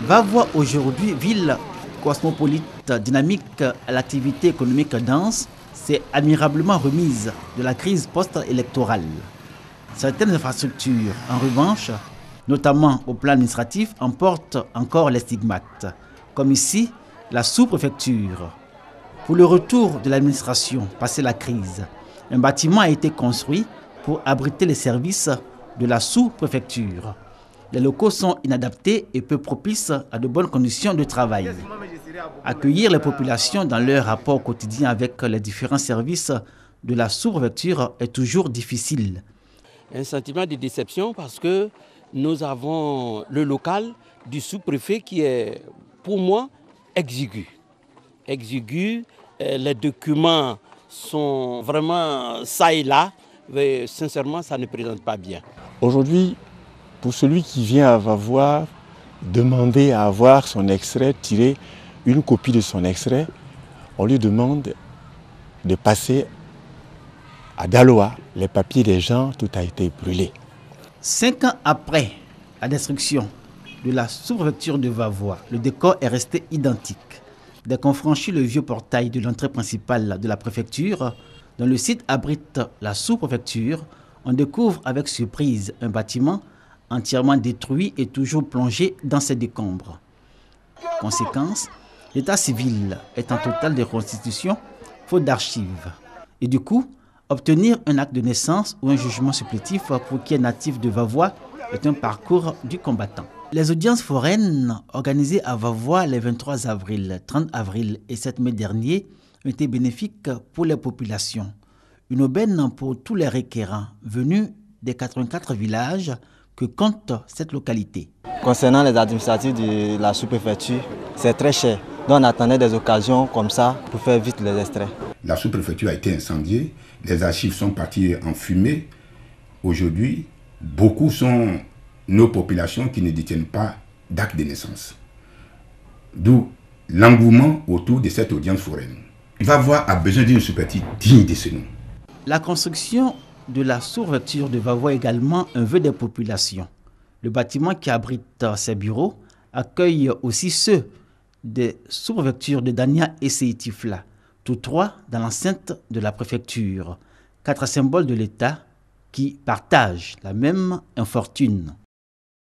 Vavoie aujourd'hui, ville cosmopolite, dynamique à l'activité économique dense, s'est admirablement remise de la crise post-électorale. Certaines infrastructures, en revanche, notamment au plan administratif, en portent encore les stigmates, comme ici la sous-préfecture. Pour le retour de l'administration passé la crise, un bâtiment a été construit pour abriter les services de la sous-préfecture. Les locaux sont inadaptés et peu propices à de bonnes conditions de travail. Accueillir les populations dans leur rapport quotidien avec les différents services de la sous-préfecture est toujours difficile. Un sentiment de déception parce que nous avons le local du sous-préfet qui est, pour moi, exigu. Les documents sont vraiment ça et là, mais sincèrement, ça ne présente pas bien. Aujourd'hui, pour celui qui vient à Vavoie demander à avoir son extrait, tirer une copie de son extrait, on lui demande de passer à Daloa. Les papiers des gens, tout a été brûlé. 5 ans après la destruction de la sous-préfecture de Vavoie, le décor est resté identique. Dès qu'on franchit le vieux portail de l'entrée principale de la préfecture, dont le site abrite la sous-préfecture, on découvre avec surprise un bâtiment entièrement détruit et toujours plongé dans ses décombres. Conséquence, l'état civil est en totale déconstitution, faute d'archives. Et du coup, obtenir un acte de naissance ou un jugement supplétif pour qui est natif de Vavoie est un parcours du combattant. Les audiences foraines organisées à Vavoie les 23 avril, 30 avril et 7 mai dernier ont été bénéfiques pour les populations. Une aubaine pour tous les requérants venus des 84 villages que compte cette localité. Concernant les administratifs de la sous-préfecture, c'est très cher. Donc on attendait des occasions comme ça pour faire vite les extraits. La sous-préfecture a été incendiée, les archives sont parties en fumée. Aujourd'hui, beaucoup sont nos populations qui ne détiennent pas d'acte de naissance. D'où l'engouement autour de cette audience foraine. Vavoie a besoin d'une sous-préfecture digne de ce nom. La construction de la sous-préfecture de Vavoie est également un vœu des populations. Le bâtiment qui abrite ses bureaux accueille aussi ceux des sous-préfectures de Dania et Séitifla, tous trois dans l'enceinte de la préfecture. 4 symboles de l'État qui partagent la même infortune.